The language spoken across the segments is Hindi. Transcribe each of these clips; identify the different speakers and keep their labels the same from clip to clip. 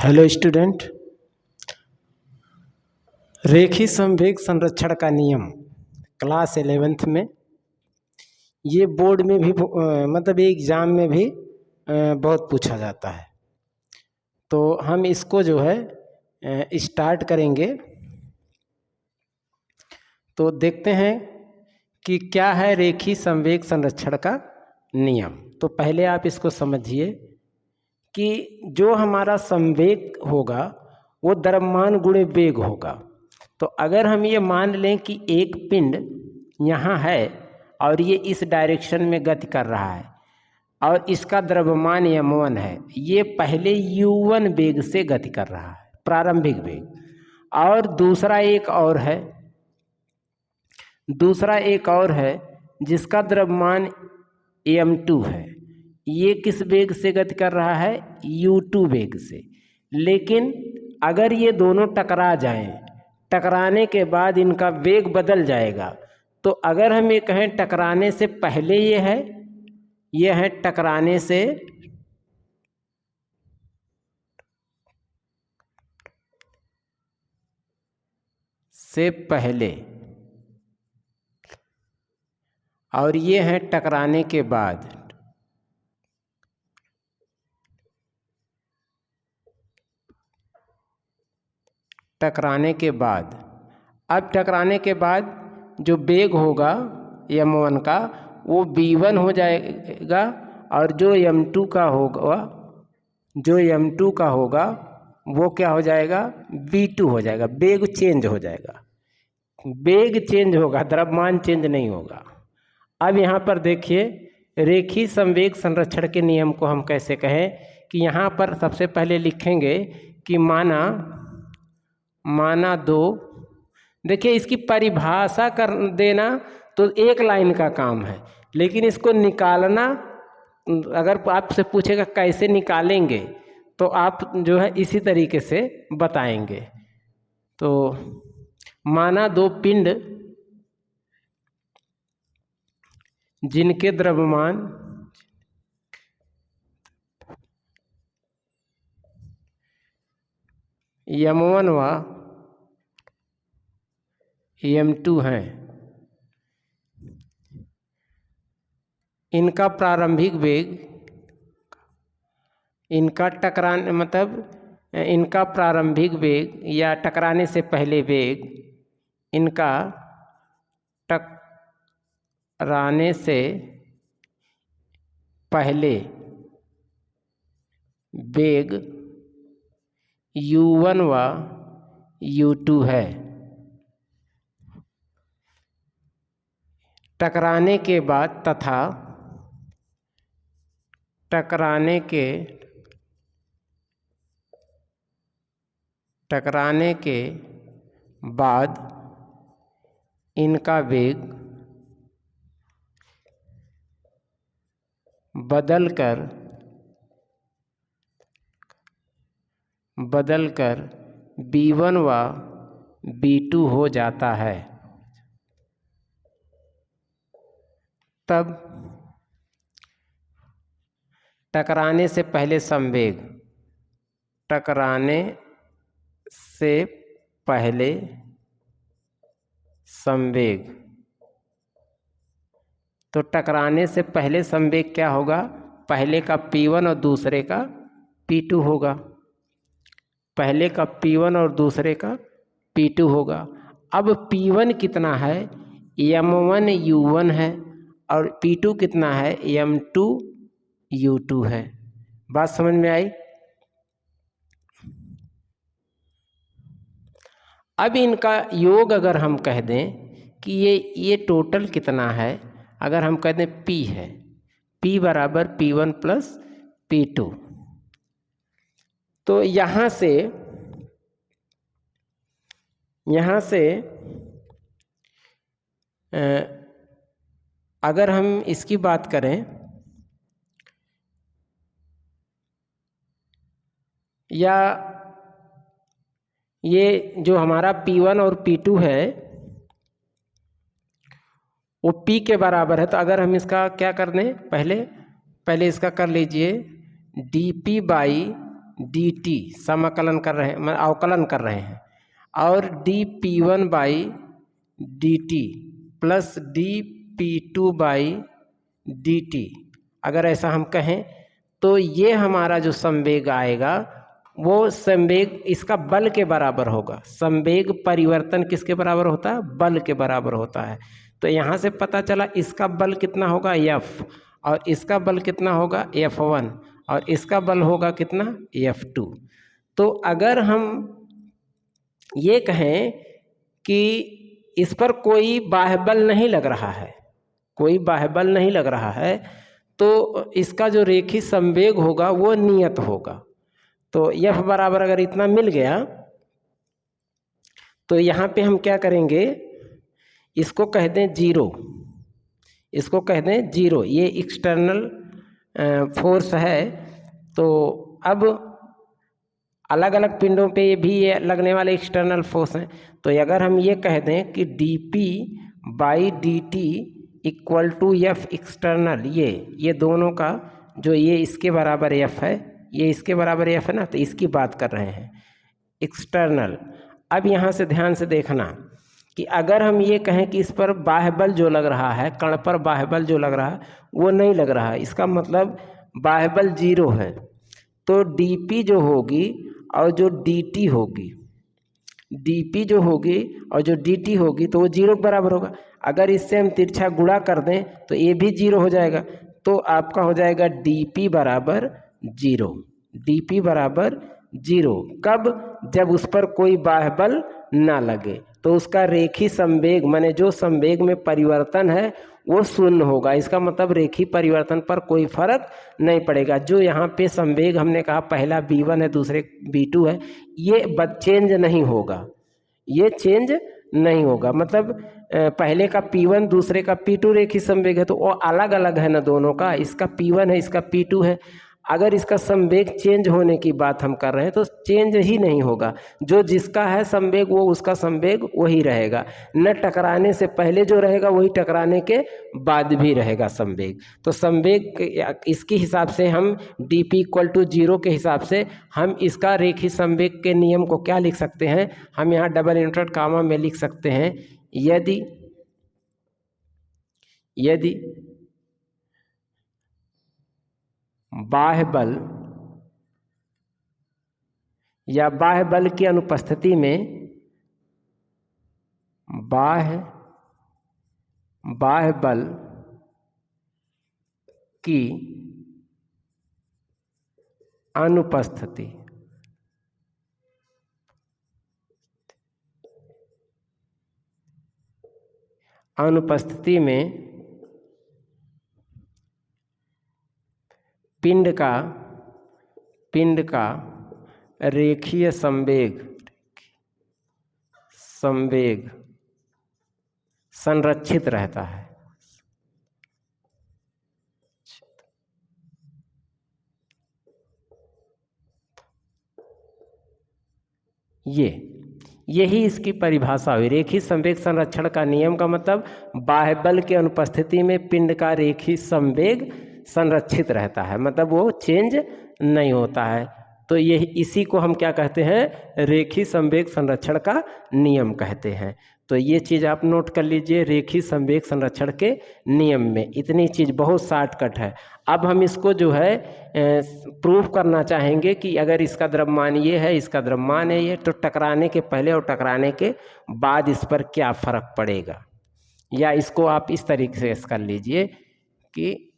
Speaker 1: हेलो स्टूडेंट, रेखी संवेग संरक्षण का नियम क्लास 11th में ये बोर्ड में भी मतलब एग्जाम में भी बहुत पूछा जाता है। तो हम इसको जो है स्टार्ट करेंगे। तो देखते हैं कि क्या है रेखी संवेग संरक्षण का नियम। तो पहले आप इसको समझिए कि जो हमारा संवेग होगा वो द्रव्यमान गुणे वेग होगा। तो अगर हम ये मान लें कि एक पिंड यहाँ है और ये इस डायरेक्शन में गति कर रहा है और इसका द्रव्यमान m1 है, ये पहले u1 वेग से गति कर रहा है, प्रारंभिक वेग। और दूसरा एक और है जिसका द्रव्यमान m2 है, ये किस वेग से गति कर रहा है, u2 वेग से। लेकिन अगर ये दोनों टकरा जाएं, टकराने के बाद इनका वेग बदल जाएगा। तो अगर हम ये कहें टकराने से पहले ये है टकराने से पहले, और ये है टकराने के बाद। अब टकराने के बाद जो वेग होगा m1 का वो v1 हो जाएगा, और जो m2 का होगा वो क्या हो जाएगा, v2 हो जाएगा। वेग चेंज हो जाएगा, वेग चेंज होगा, द्रव्यमान चेंज नहीं होगा। अब यहाँ पर देखिए रेखी संवेग संरक्षण के नियम को हम कैसे कहें कि यहाँ पर सबसे पहले लिखेंगे कि माना दो। देखिए इसकी परिभाषा कर देना तो एक लाइन का काम है, लेकिन इसको निकालना अगर आपसे पूछेगा कैसे निकालेंगे तो आप जो है इसी तरीके से बताएंगे। तो माना दो पिंड जिनके द्रव्यमान m1 व m2 हैं, इनका प्रारंभिक वेग, इनका प्रारंभिक वेग या टकराने से पहले वेग, इनका टकराने से पहले वेग u1 व u2 है। टकराने के बाद तथा टकराने के बाद इनका वेग बदलकर v1 व v2 हो जाता है। तब टकराने से पहले संवेग, तो टकराने से पहले संवेग क्या होगा, पहले का p1 और दूसरे का p2 होगा, पहले का p1 और दूसरे का p2 होगा। अब p1 कितना है, m1 u1 है, और p2 कितना है, m2 u2 है। बात समझ में आई। अब इनका योग अगर हम कह दें कि ये टोटल कितना है, अगर हम कह दें p है, p बराबर p1 प्लस p2, तो यहाँ से अगर हम इसकी बात करें, या ये जो हमारा p1 और p2 है वो p के बराबर है, तो अगर हम इसका क्या कर दें, पहले इसका कर लीजिए dp बाई डी टी समाकलन कर रहे हैं, मतलब अवकलन कर रहे हैं, और D P one by D T plus D P two by D T, अगर ऐसा हम कहें तो ये हमारा जो संवेग आएगा वो संवेग इसका बल के बराबर होगा। संवेग परिवर्तन किसके बराबर होता है? बल के बराबर होता है। तो यहाँ से पता चला इसका बल कितना होगा F, और इसका बल कितना होगा F1, और इसका बल होगा कितना F2। तो अगर हम ये कहें कि इस पर कोई बाह्य बल नहीं लग रहा है, कोई बाह्य बल नहीं लग रहा है, तो इसका जो रेखीय संवेग होगा वो नियत होगा। तो F बराबर अगर इतना मिल गया तो यहाँ पे हम क्या करेंगे, इसको कह दें जीरो, इसको कह दें जीरो, ये एक्सटर्नल फोर्स है। तो अब अलग अलग पिंडों पे भी ये लगने वाले एक्सटर्नल फोर्स हैं। तो अगर हम ये कह दें कि D P by D T equal to F external, ये दोनों का जो ये इसके बराबर एफ है, ये इसके बराबर एफ है ना, तो इसकी बात कर रहे हैं एक्सटर्नल। अब यहाँ से ध्यान से देखना कि अगर हम ये कहें कि इस पर बाह्य बल जो लग रहा है, कण पर बाह्य बल जो लग रहा है वो नहीं लग रहा है, इसका मतलब बाह्य बल जीरो है, तो dp जो होगी और जो dt होगी, dp जो होगी और जो dt होगी तो वो जीरो के बराबर होगा। अगर इससे हम तिरछा गुणा कर दें तो ये भी जीरो हो जाएगा। तो आपका हो जाएगा dp बराबर जीरो, dp बराबर जीरो। कब? जब उस पर कोई बाह्य बल ना लगे, तो उसका रेखीय संवेग माने जो संवेग में परिवर्तन है वो शून्य होगा। इसका मतलब रेखीय परिवर्तन पर कोई फर्क नहीं पड़ेगा। जो यहाँ पे संवेग हमने कहा पहला v1 है, दूसरे v2 है, ये चेंज नहीं होगा, ये चेंज नहीं होगा। मतलब पहले का p1 दूसरे का p2 रेखीय संवेग है, तो वो अलग अलग है ना दोनों का, इसका p1 है इसका p2 है। अगर इसका संवेग चेंज होने की बात हम कर रहे हैं तो चेंज ही नहीं होगा, जो जिसका है संवेग वो उसका संवेग वही रहेगा, न टकराने से पहले जो रहेगा वही टकराने के बाद भी रहेगा संवेग। तो संवेग इसके हिसाब से हम dp इक्वल टू जीरो के हिसाब से हम इसका रेखीय संवेग के नियम को क्या लिख सकते हैं, हम यहाँ डबल इन्वर्टेड कामा में लिख सकते हैं, यदि बाह्य बल या बाह्य बल की अनुपस्थिति में बाह्य बल की अनुपस्थिति में पिंड का रेखीय संवेग संरक्षित रहता है। यही इसकी परिभाषा हुई। रेखीय संवेग संरक्षण का नियम का मतलब बाह्य बल की अनुपस्थिति में पिंड का रेखीय संवेग संरक्षित रहता है, मतलब वो चेंज नहीं होता है। तो ये इसी को हम क्या कहते हैं, रेखीय संवेग संरक्षण का नियम कहते हैं। तो ये चीज़ आप नोट कर लीजिए, रेखीय संवेग संरक्षण के नियम में इतनी चीज़ बहुत शॉर्टकट है। अब हम इसको जो है प्रूफ करना चाहेंगे कि अगर इसका द्रव्यमान ये है, इसका द्रव्यमान है ये, तो टकराने के पहले और टकराने के बाद इस पर क्या फर्क पड़ेगा। या इसको आप इस तरीके से कर लीजिए कि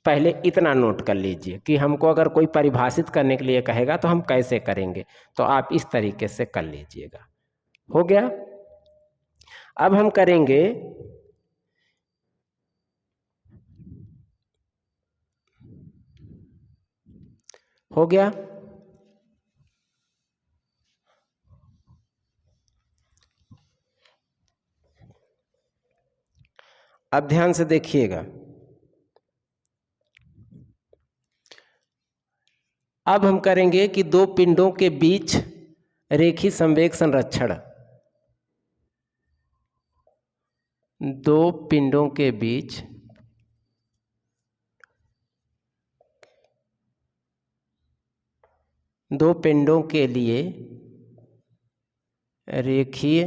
Speaker 1: पहले इतना नोट कर लीजिए कि हमको अगर कोई परिभाषित करने के लिए कहेगा तो हम कैसे करेंगे, तो आप इस तरीके से कर लीजिएगा। हो गया। अब हम करेंगे हो गया। अब ध्यान से देखिएगा, अब हम करेंगे कि दो पिंडों के बीच रेखीय संवेग संरक्षण, दो पिंडों के बीच दो पिंडों के लिए रेखीय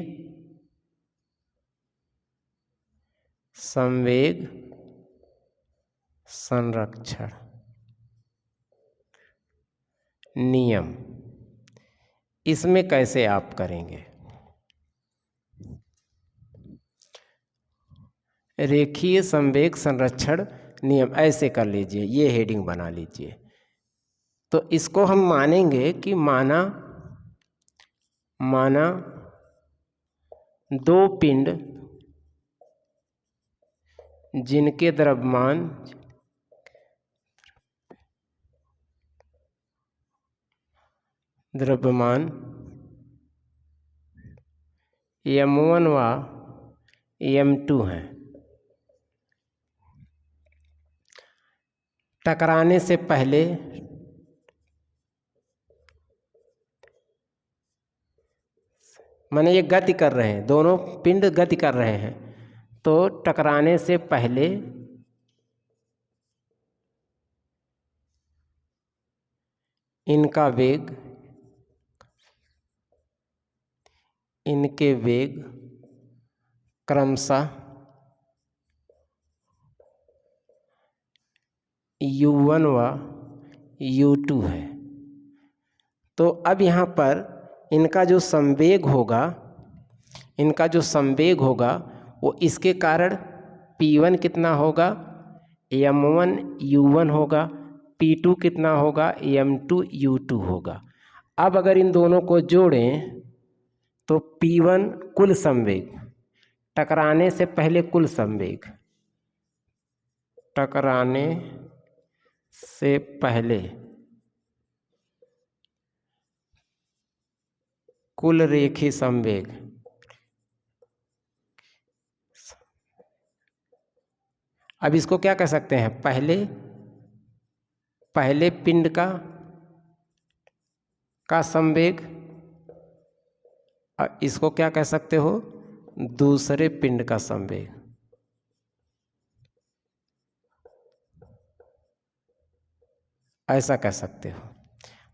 Speaker 1: संवेग संरक्षण नियम, इसमें कैसे आप करेंगे? रेखीय संवेग संरक्षण नियम ऐसे कर लीजिए, ये हेडिंग बना लीजिए। तो इसको हम मानेंगे कि माना दो पिंड जिनके द्रव्यमान m1 व m2 हैं, टकराने से पहले माने ये गति कर रहे हैं, दोनों पिंड गति कर रहे हैं, तो टकराने से पहले इनके वेग क्रमशः u1 व u2 है। तो अब यहाँ पर इनका जो संवेग होगा वो इसके कारण P1 कितना होगा, m1 u1 होगा, P2 कितना होगा, m2 u2 होगा। अब अगर इन दोनों को जोड़ें तो P1 कुल संवेग, टकराने से पहले कुल संवेग, टकराने से पहले कुल रेखीय संवेग, अब इसको क्या कह सकते हैं, पहले पिंड का संवेग, और इसको क्या कह सकते हो, दूसरे पिंड का संवेग। ऐसा कह सकते हो।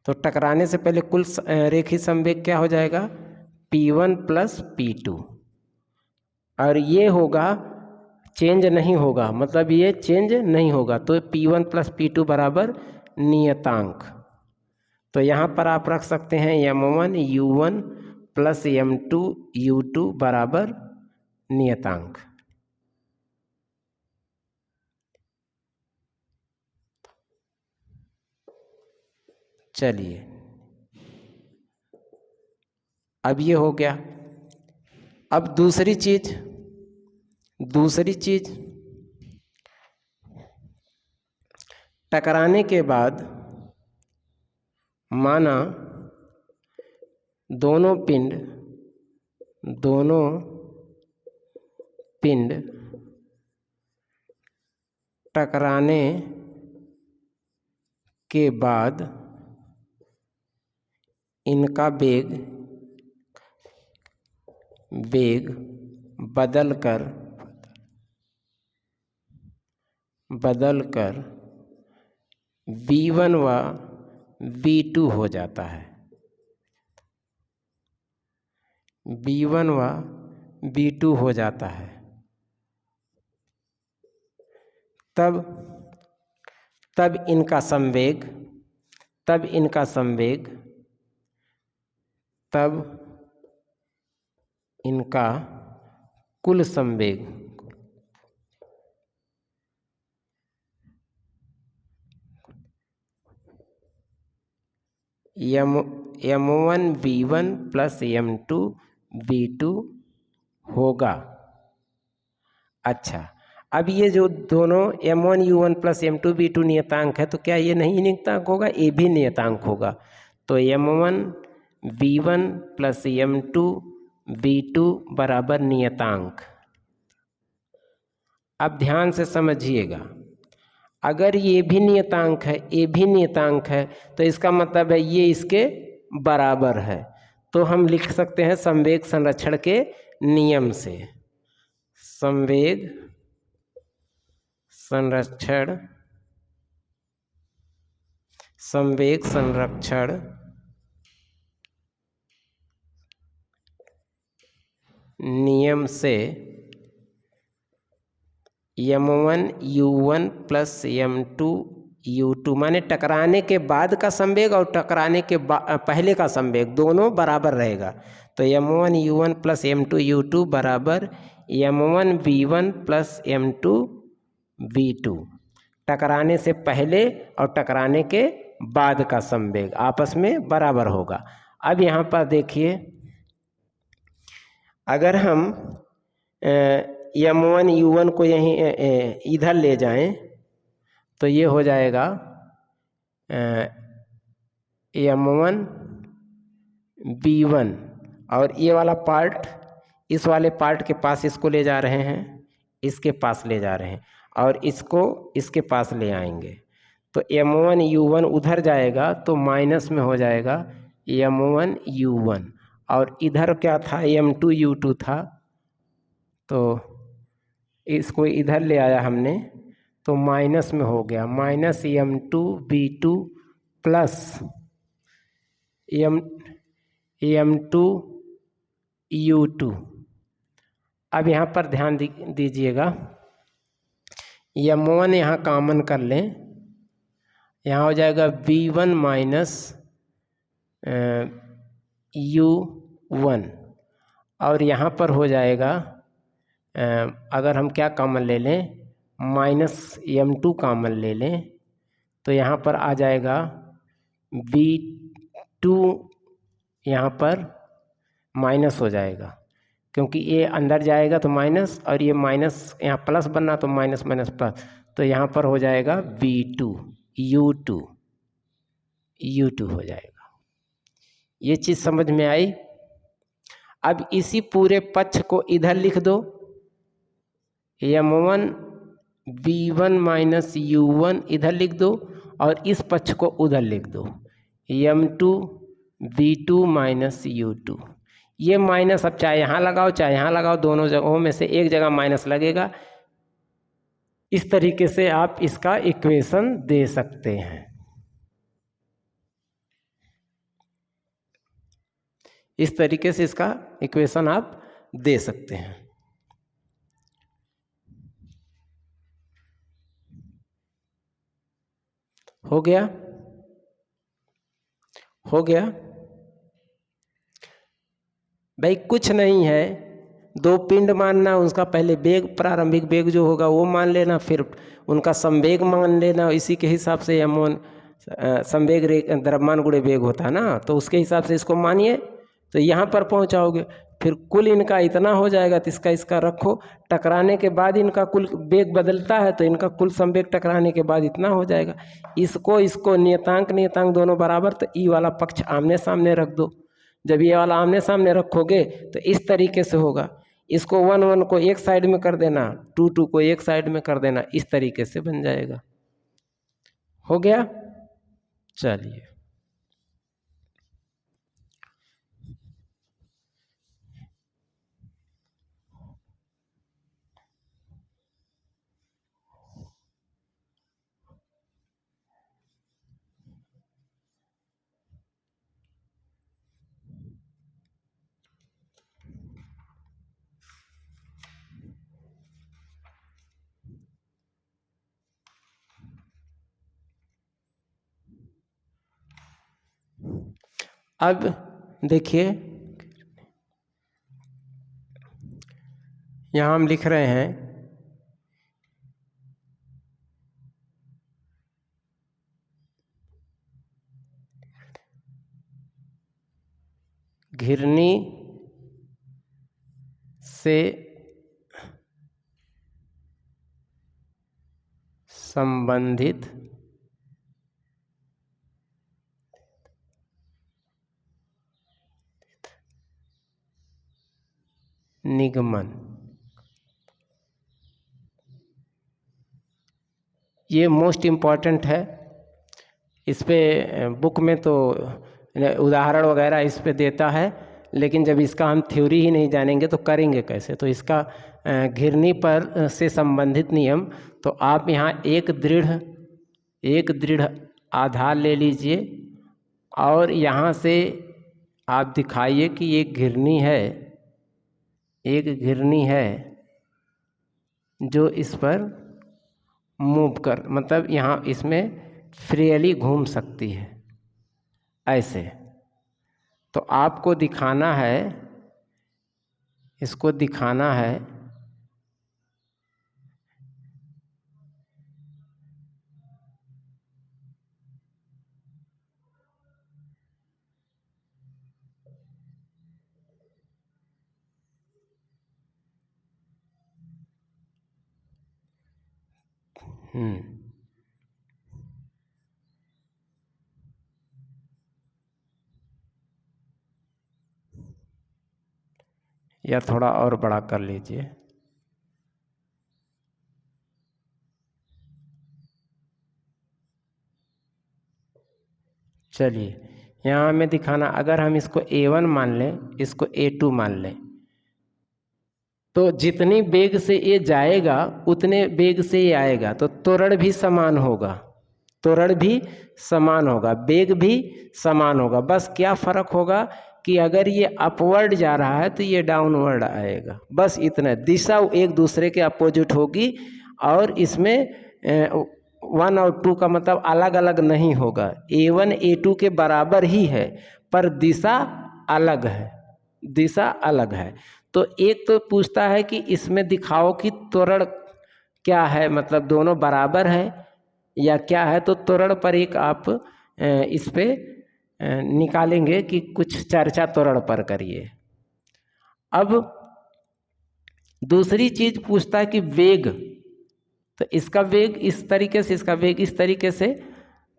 Speaker 1: तो टकराने से पहले कुल रेखीय संवेग क्या हो जाएगा, P1 प्लस P2, और ये होगा चेंज नहीं होगा, मतलब ये चेंज नहीं होगा, तो P1 प्लस P2 बराबर नियतांक। तो यहाँ पर आप रख सकते हैं m1 u1 plus m2 u2 बराबर नियतांक। चलिए, अब ये हो गया। अब दूसरी चीज टकराने के बाद माना दोनों पिंड टकराने के बाद इनका वेग बदलकर v1 व v2 हो जाता है, v1 व v2 हो जाता है। तब इनका संवेग, तब इनका कुल संवेग m1 v1 plus m2 v2 होगा। अच्छा, अब ये जो दोनों m1 u1 plus m2 v2 नियतांक है, तो क्या ये नहीं नियतांक होगा, ये भी नियतांक होगा। तो m1 v1 plus m2 v2 बराबर नियतांक। अब ध्यान से समझिएगा, अगर ये भी नियतांक है, ये भी नियतांक है, तो इसका मतलब है ये इसके बराबर है। तो हम लिख सकते हैं संवेग संरक्षण के नियम से, संवेग संरक्षण नियम से m1u1 प्लस m2u2 माने टकराने के बाद का संवेग और टकराने के पहले का संवेग दोनों बराबर रहेगा। तो m1u1 प्लस m2u2 बराबर m1v1 प्लस m2v2, टकराने से पहले और टकराने के बाद का संवेग आपस में बराबर होगा। अब यहाँ पर देखिए, अगर हम m1u1 को यहीं इधर ले जाएं तो ये हो जाएगा m1v1, और ये वाला पार्ट इस वाले पार्ट के पास इसको ले जा रहे हैं, इसके पास ले जा रहे हैं, और इसको इसके पास ले आएंगे। तो m1u1 उधर जाएगा तो माइनस में हो जाएगा m1u1, और इधर क्या था m2u2 था, तो इसको इधर ले आया हमने तो माइनस में हो गया, माइनस m2v2 प्लस m2u2। अब यहाँ पर ध्यान दीजिएगा, m1 यहाँ कॉमन कर लें, यहाँ हो जाएगा v1 माइनस u1, और यहाँ पर हो जाएगा अगर हम क्या कॉमन ले लें, माइनस m2 कॉमन ले लें तो यहाँ पर आ जाएगा v2, यहाँ पर माइनस हो जाएगा क्योंकि ये अंदर जाएगा तो माइनस, और ये माइनस यहाँ प्लस बनना तो माइनस माइनस प्लस, तो यहाँ पर हो जाएगा v2 u2 हो जाएगा। ये चीज़ समझ में आई। अब इसी पूरे पक्ष को इधर लिख दो, m1 v1 माइनस u1 इधर लिख दो, और इस पक्ष को उधर लिख दो m2 v2 माइनस u2। ये माइनस अब चाहे यहाँ लगाओ चाहे यहाँ लगाओ, दोनों जगहों में से एक जगह माइनस लगेगा। इस तरीके से आप इसका इक्वेशन दे सकते हैं। इस तरीके से इसका इक्वेशन आप दे सकते हैं। हो गया, हो गया भाई, कुछ नहीं है, दो पिंड मानना, उसका पहले वेग, प्रारंभिक वेग जो होगा वो मान लेना, फिर उनका संवेग मान लेना, इसी के हिसाब से m1 संवेग द्रव्यमान गुणे वेग होता है ना, तो उसके हिसाब से इसको मानिए तो यहाँ पर पहुँचाओगे। फिर कुल इनका इतना हो जाएगा तो इसका रखो, टकराने के बाद इनका कुल वेग बदलता है तो इनका कुल संवेग टकराने के बाद इतना हो जाएगा। इसको नियतांक दोनों बराबर, तो ई वाला पक्ष आमने सामने रख दो। जब ये वाला आमने सामने रखोगे तो इस तरीके से होगा, इसको 1 1 को एक साइड में कर देना, 2 2 को एक साइड में कर देना, इस तरीके से बन जाएगा। हो गया, चलिए अब देखिए, यहाँ हम लिख रहे हैं घिरनी से संबंधित निगमन, ये मोस्ट इम्पॉर्टेंट है। इस पे बुक में तो उदाहरण वगैरह इस पे देता है, लेकिन जब इसका हम थ्योरी ही नहीं जानेंगे तो करेंगे कैसे। तो इसका घिरनी पर से संबंधित नियम, तो आप यहाँ एक दृढ़ आधार ले लीजिए और यहाँ से आप दिखाइए कि ये घिरनी है, एक घिरनी है जो इस पर मूव कर, मतलब यहाँ इसमें फ्रीली घूम सकती है ऐसे। तो आपको दिखाना है, इसको दिखाना है या थोड़ा और बड़ा कर लीजिए। चलिए यहाँ हमें दिखाना, अगर हम इसको A1 मान लें, इसको A2 मान लें, तो जितनी वेग से ये जाएगा उतने वेग से ये आएगा, तो त्वरण भी समान होगा, त्वरण भी समान होगा, वेग भी समान होगा। बस क्या फर्क होगा कि अगर ये अपवर्ड जा रहा है तो ये डाउनवर्ड आएगा, बस इतना। दिशा एक दूसरे के अपोजिट होगी और इसमें 1 और 2 का मतलब अलग अलग नहीं होगा। A1 A2 के बराबर ही है पर दिशा अलग है, दिशा अलग है। तो एक तो पूछता है कि इसमें दिखाओ कि त्वरण क्या है, मतलब दोनों बराबर है या क्या है। तो त्वरण पर एक आप इस पे निकालेंगे कि कुछ चर्चा त्वरण पर करिए। अब दूसरी चीज पूछता है कि वेग, तो इसका वेग इस तरीके से, इसका वेग इस तरीके से।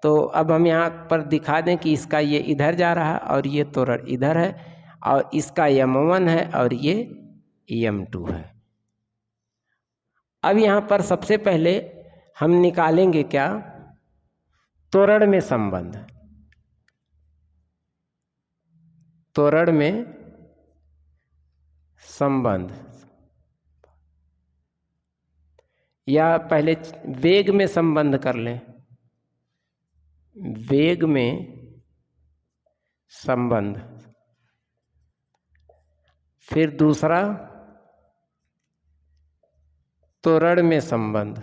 Speaker 1: तो अब हम यहाँ पर दिखा दें कि इसका ये इधर जा रहा है और ये त्वरण इधर है, और इसका m1 है और ये m2 है। अब यहाँ पर सबसे पहले हम निकालेंगे क्या, त्वरण में संबंध, त्वरण में संबंध, या पहले वेग में संबंध कर लें, वेग में संबंध। फिर दूसरा त्वरण में संबंध,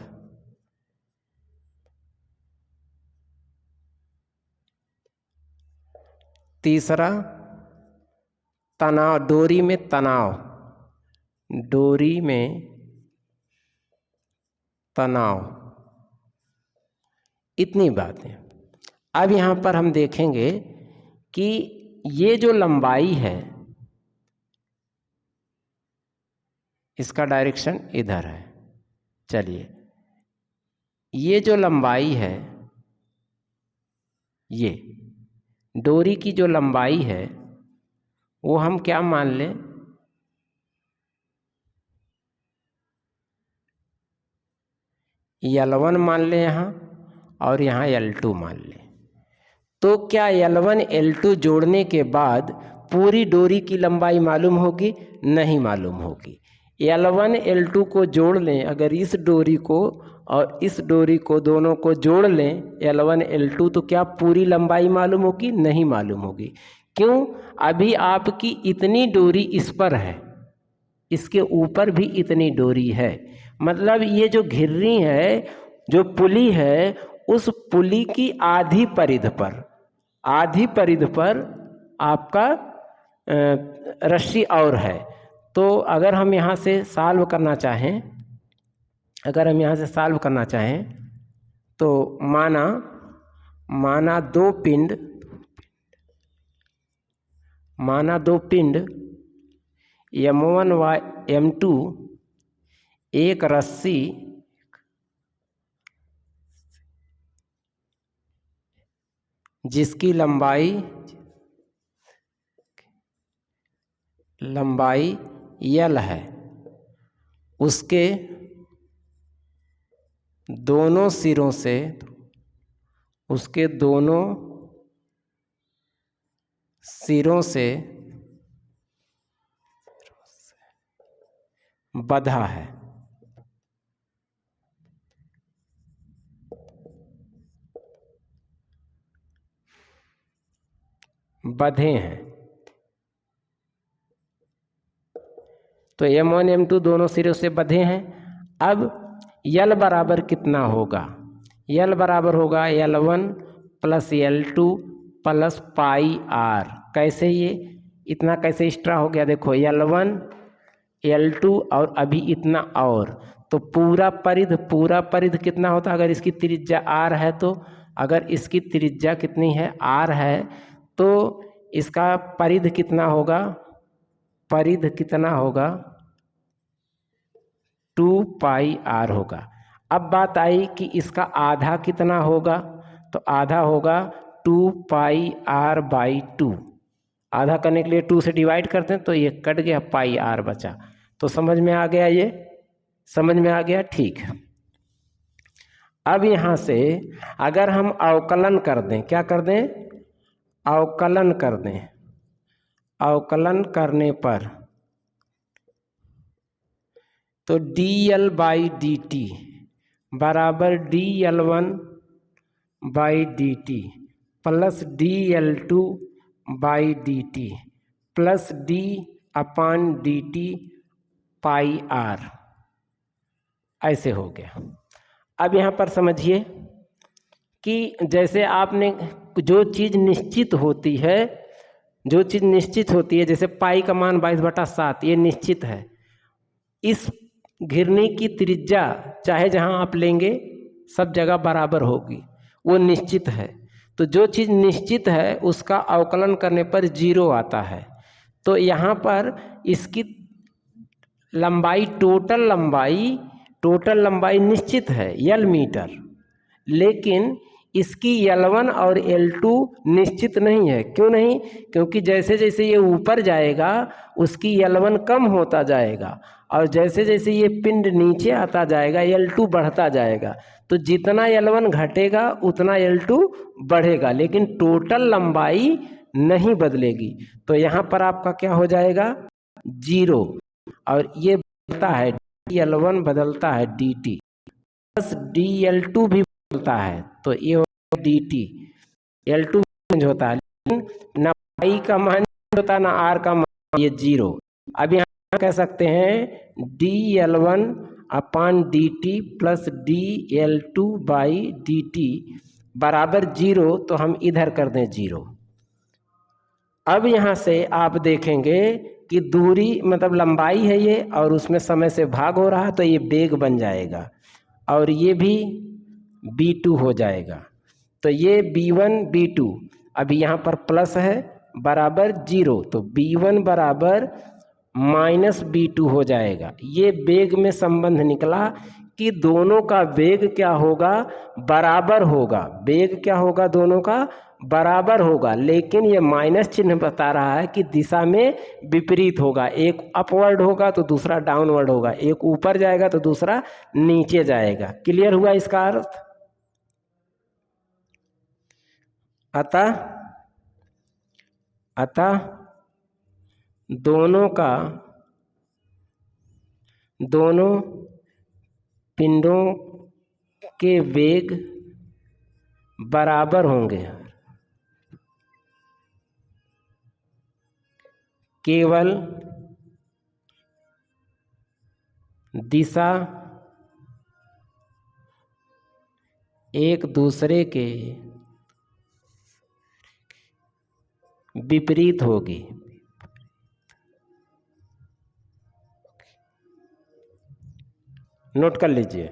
Speaker 1: तीसरा तनाव, डोरी में तनाव, डोरी में तनाव। इतनी बातें। अब यहाँ पर हम देखेंगे कि ये जो लंबाई है इसका डायरेक्शन इधर है। चलिए ये जो लंबाई है, ये डोरी की जो लंबाई है वो हम क्या मान लें, L1 मान लें यहाँ, और यहाँ L2 मान लें। तो क्या L1 L2 जोड़ने के बाद पूरी डोरी की लंबाई मालूम होगी? नहीं मालूम होगी। L1 L2 को जोड़ लें, अगर इस डोरी को और इस डोरी को दोनों को जोड़ लें L1 L2, तो क्या पूरी लंबाई मालूम होगी? नहीं मालूम होगी। क्यों? अभी आपकी इतनी डोरी इस पर है, इसके ऊपर भी इतनी डोरी है, मतलब ये जो घिर्नी है, जो पुली है, उस पुली की आधी परिध पर, आधी परिध पर आपका रस्सी और है। तो अगर हम यहाँ से सॉल्व करना चाहें, अगर हम यहाँ से सॉल्व करना चाहें तो माना दो पिंड, माना दो पिंड M1 व M2 एक रस्सी जिसकी लंबाई L है, उसके दोनों सिरों से, उसके दोनों सिरों से बंधा है। बंधे हैं। तो M1 M2 दोनों सिरों से बंधे हैं। अब L बराबर कितना होगा? L बराबर होगा L1 plus L2 plus pi are. कैसे ये इतना कैसे एक्स्ट्रा हो गया? देखो L1 L2 और अभी इतना और, तो पूरा परिध कितना होता? अगर इसकी त्रिज्या r है तो, अगर इसकी त्रिज्या कितनी है? r है, तो इसका परिध कितना होगा? परिध कितना होगा? 2 पाई r होगा। अब बात आई कि इसका आधा कितना होगा? तो आधा होगा 2 पाई r बाई 2। आधा करने के लिए 2 से डिवाइड करते हैं तो ये कट गया, पाई r बचा। तो समझ में आ गया? ये समझ में आ गया? ठीक। अब यहाँ से अगर हम अवकलन कर दें, क्या कर दें? अवकलन कर दें। अवकलन करने पर तो dl बाई डी टी बराबर dl1 by D T plus dl2 by D T plus d upon D T pi R, ऐसे हो गया। अब यहाँ पर समझिए कि जैसे आपने जो चीज़ निश्चित होती है, जो चीज़ निश्चित होती है, जैसे पाई का मान 22/7 ये निश्चित है। इस घिरनी की त्रिज्या चाहे जहाँ आप लेंगे सब जगह बराबर होगी, वो निश्चित है। तो जो चीज़ निश्चित है उसका अवकलन करने पर 0 आता है। तो यहाँ पर इसकी लंबाई, टोटल लंबाई निश्चित है L मीटर, लेकिन इसकी L1 और L2 निश्चित नहीं है। क्यों नहीं? क्योंकि जैसे जैसे ये ऊपर जाएगा उसकी L1 कम होता जाएगा, और जैसे जैसे ये पिंड नीचे आता जाएगा L2 बढ़ता जाएगा। तो जितना L1 घटेगा उतना L2 बढ़ेगा, लेकिन टोटल लंबाई नहीं बदलेगी। तो यहाँ पर आपका क्या हो जाएगा? 0। और ये बदलता है, dl1 बदलता है dt प्लस dl2 भी बदलता है, तो ये होगा dt। L2 चेंज होता है, लेकिन ना पाई का मान होता ना r का मान, ये 0। अब यहाँ कह सकते हैं dl1 upon dt plus dl2 by dt बराबर 0, तो हम इधर कर दें 0। अब यहाँ से आप देखेंगे कि दूरी मतलब लंबाई है ये, और उसमें समय से भाग हो रहा है, तो ये बेग बन जाएगा, और ये भी b2 हो जाएगा। तो ये b1 b2 अभी यहाँ पर प्लस है बराबर 0, तो b1 बराबर माइनस b2 हो जाएगा। ये बेग में संबंध निकला कि दोनों का वेग क्या होगा? बराबर होगा। वेग क्या होगा? दोनों का बराबर होगा, लेकिन ये माइनस चिन्ह बता रहा है कि दिशा में विपरीत होगा। एक अपवर्ड होगा तो दूसरा डाउनवर्ड होगा, एक ऊपर जाएगा तो दूसरा नीचे जाएगा। क्लियर हुआ इसका अर्थ? अतः दोनों पिंडों के वेग बराबर होंगे, केवल दिशा एक दूसरे के विपरीत होगी। नोट कर लीजिए।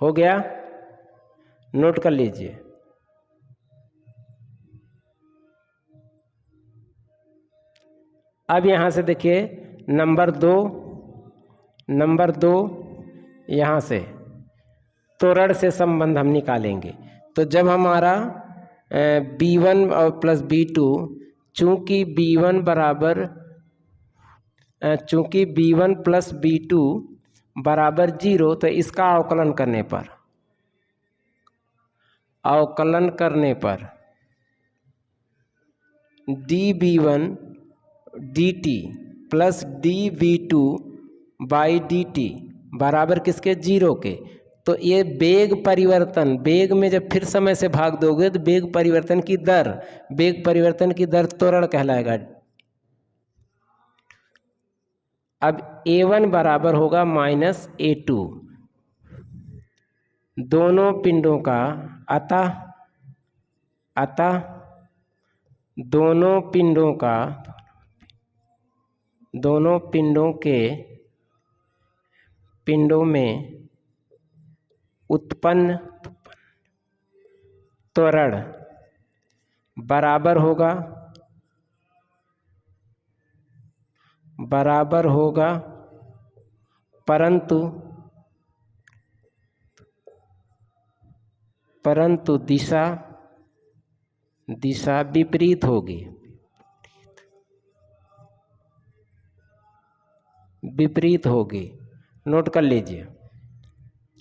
Speaker 1: हो गया? नोट कर लीजिए। अब यहाँ से देखिए नंबर दो यहाँ से त्वरण से संबंध हम निकालेंगे। तो जब हमारा b1 और प्लस b2, चूँकि b1 प्लस b2 बराबर 0, तो इसका अवकलन करने पर db1 dt plus dv2 by dt बराबर किसके? 0 के। तो ये वेग परिवर्तन, वेग में जब फिर समय से भाग दोगे तो वेग परिवर्तन की दर, वेग परिवर्तन की दर त्वरण कहलाएगा। अब A1 बराबर होगा -A2, दोनों पिंडों का, अतः दोनों पिंडों के पिंडों में उत्पन्न त्वरण बराबर होगा परंतु दिशा विपरीत होगी। नोट कर लीजिए,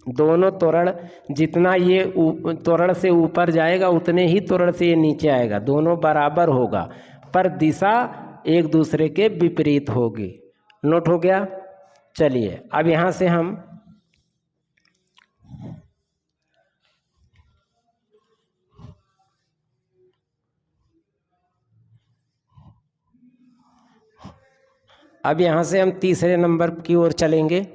Speaker 1: दोनों त्वरण, जितना ये त्वरण से ऊपर जाएगा उतने ही त्वरण से ये नीचे आएगा, दोनों बराबर होगा पर दिशा एक दूसरे के विपरीत होगी। नोट हो गया। चलिए अब यहाँ से हम तीसरे नंबर की ओर चलेंगे।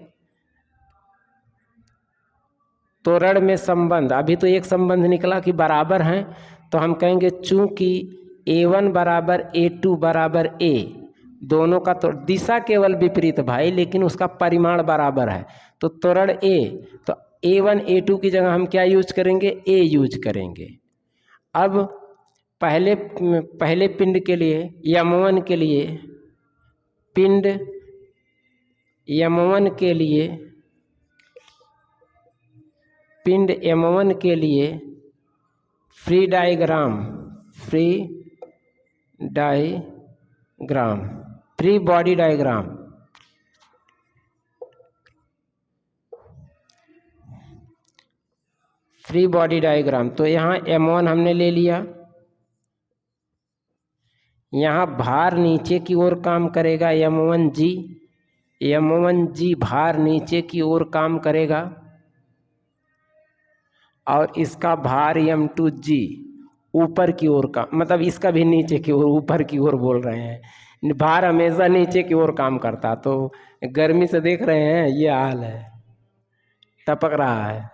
Speaker 1: त्वरण में संबंध, अभी तो एक संबंध निकला कि बराबर हैं, तो हम कहेंगे चूंकि A1 बराबर A2 बराबर A, दोनों का तो दिशा केवल विपरीत भाई, लेकिन उसका परिमाण बराबर है, तो त्वरण A, तो A1 A2 की जगह हम क्या यूज करेंगे, A यूज करेंगे। अब पहले पिंड के लिए, M1 के लिए, पिंड M1 के लिए फ्री बॉडी डायग्राम, तो यहाँ M1 हमने ले लिया, यहाँ भार नीचे की ओर काम करेगा, M1G भार नीचे की ओर काम करेगा, और इसका भार M2G ऊपर की ओर का, मतलब इसका भी नीचे की ओर, ऊपर की ओर बोल रहे हैं, भार हमेशा नीचे की ओर काम करता। तो गर्मी से देख रहे हैं ये हाल है, टपक रहा है।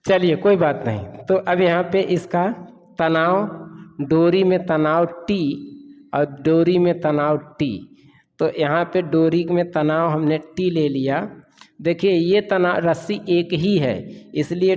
Speaker 1: चलिए कोई बात नहीं। तो अब यहाँ पे इसका तनाव, डोरी में तनाव T और डोरी में तनाव T, तो यहाँ पे डोरी में तनाव हमने T ले लिया। देखिए ये तनाव, रस्सी एक ही है, इसलिए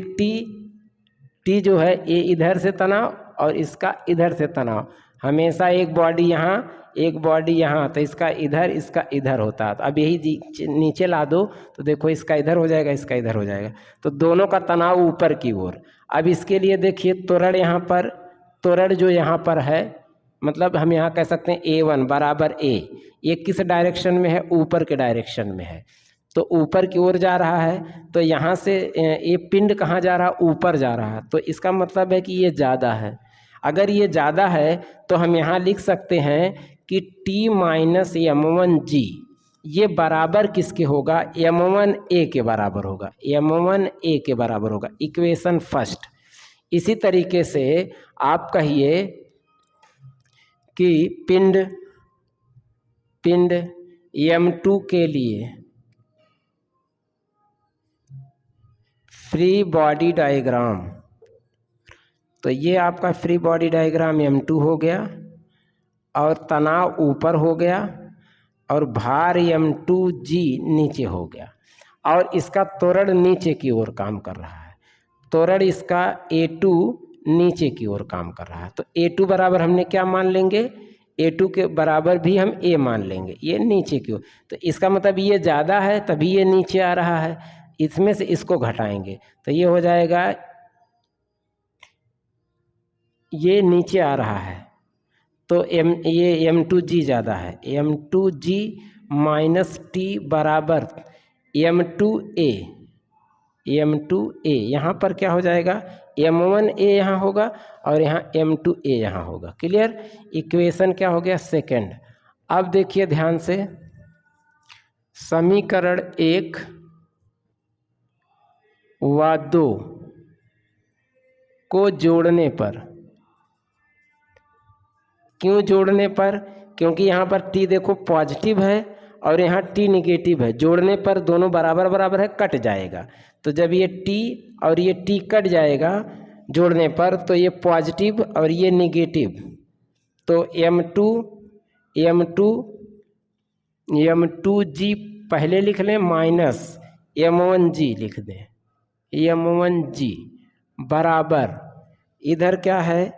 Speaker 1: T जो है ये इधर से तनाव और इसका इधर से तनाव, हमेशा एक बॉडी यहाँ एक बॉडी यहाँ, तो इसका इधर होता है। तो अब यही नीचे ला दो तो देखो इसका इधर हो जाएगा, इसका इधर हो जाएगा, तो दोनों का तनाव ऊपर की ओर। अब इसके लिए देखिए त्वरण यहाँ पर, त्वरण जो यहाँ पर है, मतलब हम यहाँ कह सकते हैं A1 बराबर A, ये किस डायरेक्शन में है, ऊपर के डायरेक्शन में है, तो ऊपर की ओर जा रहा है। तो यहाँ से ये पिंड कहाँ जा रहा है, ऊपर जा रहा है, तो इसका मतलब है कि ये ज़्यादा है। अगर ये ज़्यादा है तो हम यहाँ लिख सकते हैं कि T माइनस M1G ये बराबर किसके होगा, M1A के बराबर होगा, M1A के बराबर होगा, इक्वेशन फर्स्ट। इसी तरीके से आप कहिए कि पिंड M2 के लिए फ्री बॉडी डायग्राम, तो ये आपका फ्री बॉडी डायग्राम M2 हो गया, और तनाव ऊपर हो गया, और भार M2G नीचे हो गया, और इसका त्वरण नीचे की ओर काम कर रहा है, त्वरण इसका A2 नीचे की ओर काम कर रहा है। तो A2 बराबर हमने क्या मान लेंगे, A2 के बराबर भी हम A मान लेंगे, ये नीचे की ओर। तो इसका मतलब ये ज़्यादा है तभी ये नीचे आ रहा है, इसमें से इसको घटाएंगे तो ये हो जाएगा, ये नीचे आ रहा है, तो ये M2G ज़्यादा है, M2G माइनस T बराबर M2A, यहाँ पर क्या हो जाएगा, M1A यहाँ होगा और यहाँ M2A यहाँ होगा। क्लियर, इक्वेशन क्या हो गया, सेकंड। अब देखिए ध्यान से, समीकरण 1 व 2 को जोड़ने पर, क्यों जोड़ने पर? क्योंकि यहाँ पर t देखो पॉजिटिव है और यहाँ t निगेटिव है, जोड़ने पर दोनों बराबर बराबर है, कट जाएगा। तो जब ये t और ये t कट जाएगा जोड़ने पर, तो ये पॉजिटिव और ये निगेटिव, तो m2g पहले लिख लें माइनस m1g लिख दें, m1g बराबर इधर क्या है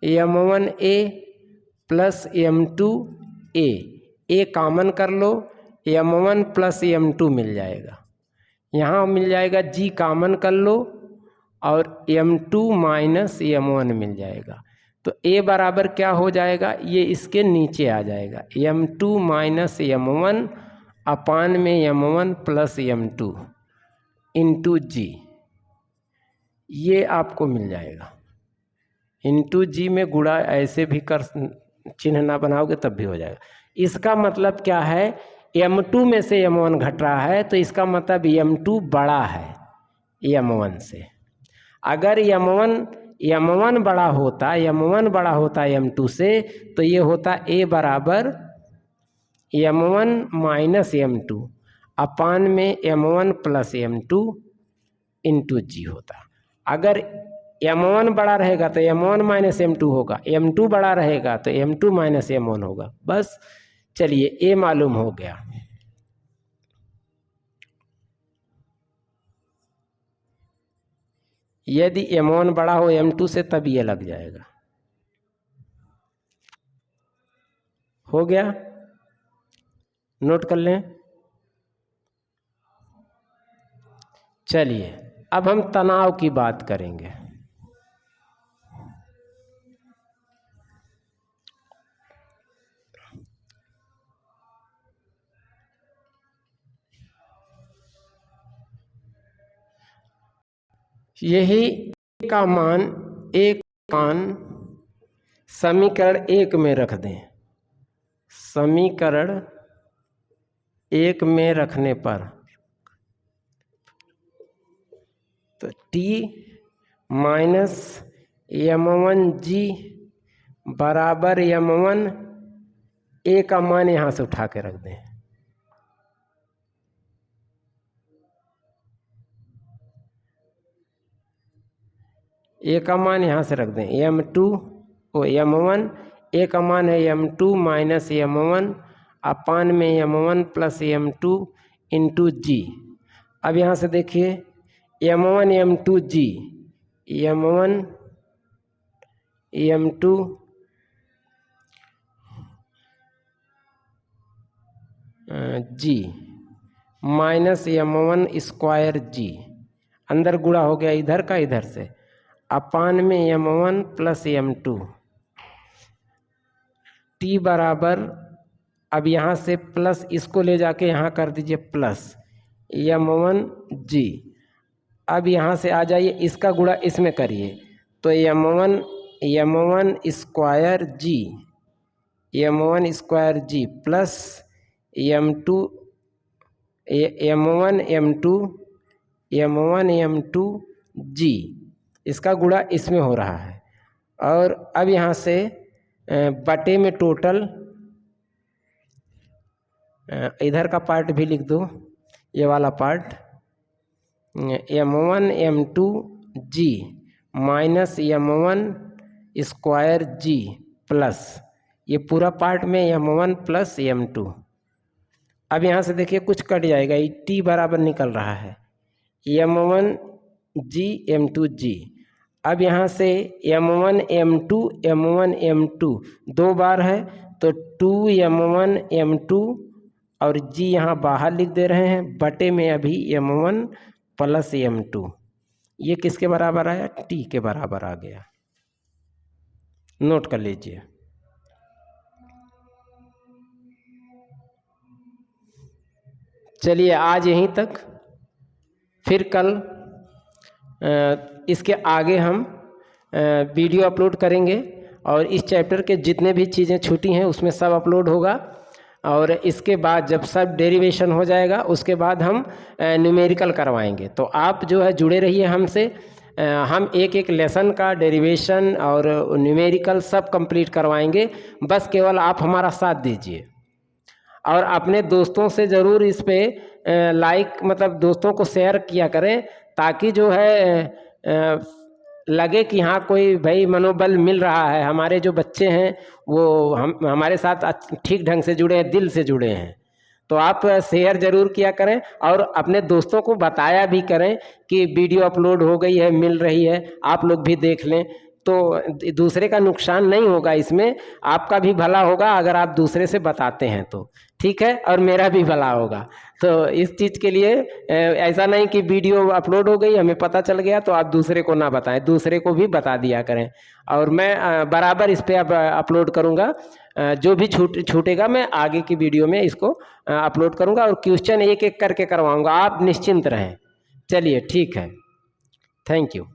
Speaker 1: m1a plus m2a, a common कर लो, m1 प्लस m2 मिल जाएगा, यहाँ मिल जाएगा g कॉमन कर लो और m2 माइनस m1 मिल जाएगा। तो a बराबर क्या हो जाएगा, ये इसके नीचे आ जाएगा, m2 माइनस m1 अपान में m1 प्लस m2 इंटू जी, ये आपको मिल जाएगा। इंटू जी में गुणा ऐसे भी कर, चिन्ह ना बनाओगे तब भी हो जाएगा। इसका मतलब क्या है, m2 में से m1 घट रहा है, तो इसका मतलब m2 बड़ा है m1 से। अगर m1 बड़ा होता m2 से, तो ये होता a बराबर m1 माइनस m2 अपान में m1 प्लस m2 इंटू जी होता। अगर m1 बड़ा रहेगा तो m1 माइनस m2 होगा, m2 बड़ा रहेगा तो m2 माइनस m1 होगा। बस चलिए a मालूम हो गया। यदि m1 बड़ा हो m2 से तब ये लग जाएगा। हो गया, नोट कर लें। चलिए अब हम तनाव की बात करेंगे। यही का मान समीकरण 1 में रख दें। समीकरण 1 में रखने पर तो t माइनस m1g बराबर m1, a का मान यहाँ से उठा के रख दें। a का मान यहाँ से रख दें, m2 और m1, a का मान है m2 माइनस m1 अपान में m1 प्लस m2 इंटू जी। अब यहाँ से देखिए m1 m2 g, m1 m2 g minus m1 square g, अंदर गुणा हो गया इधर का इधर से, अपान में m1 प्लस m2 t बराबर, अब यहाँ से प्लस इसको ले जाके यहाँ कर दीजिए प्लस m1g। अब यहाँ से आ जाइए, इसका गुणा इसमें करिए तो m1 स्क्वायर जी प्लस m1 m2 जी, इसका गुणा इसमें हो रहा है। और अब यहाँ से बटे में टोटल, इधर का पार्ट भी लिख दो, ये वाला part m1 m2 g minus m1 square g plus ये पूरा पार्ट में m1 प्लस m2। अब यहाँ से देखिए कुछ कट जाएगा, ये t बराबर निकल रहा है m1 g m2 g। अब यहाँ से m1 m2 दो बार है तो 2m1 m2 और g यहाँ बाहर लिख दे रहे हैं, बटे में अभी m1 प्लस m2, ये किसके बराबर आया, t के बराबर आ गया। नोट कर लीजिए। चलिए आज यहीं तक, फिर कल इसके आगे हम वीडियो अपलोड करेंगे और इस चैप्टर के जितने भी चीज़ें छूटी हैं उसमें सब अपलोड होगा। और इसके बाद जब सब डेरिवेशन हो जाएगा उसके बाद हम न्यूमेरिकल करवाएंगे। तो आप जो है जुड़े रहिए हमसे। हम एक एक लेसन का डेरिवेशन और न्यूमेरिकल सब कंप्लीट करवाएंगे, बस केवल आप हमारा साथ दीजिए। और अपने दोस्तों से ज़रूर इस पे लाइक मतलब दोस्तों को शेयर किया करें, ताकि जो है लगे कि हाँ कोई भाई मनोबल मिल रहा है, हमारे जो बच्चे हैं वो हमारे साथ ठीक ढंग से जुड़े हैं, दिल से जुड़े हैं। तो आप शेयर ज़रूर किया करें और अपने दोस्तों को बताया भी करें कि वीडियो अपलोड हो गई है, मिल रही है, आप लोग भी देख लें। तो दूसरे का नुकसान नहीं होगा, इसमें आपका भी भला होगा अगर आप दूसरे से बताते हैं तो, ठीक है, और मेरा भी भला होगा। तो इस चीज़ के लिए ऐसा नहीं कि वीडियो अपलोड हो गई हमें पता चल गया तो आप दूसरे को ना बताएं, दूसरे को भी बता दिया करें। और मैं बराबर इस पर अपलोड करूँगा, जो भी छूटेगा मैं आगे की वीडियो में इसको अपलोड करूँगा और क्वेश्चन एक एक करके करवाऊँगा, आप निश्चिंत रहें। चलिए ठीक है, थैंक यू।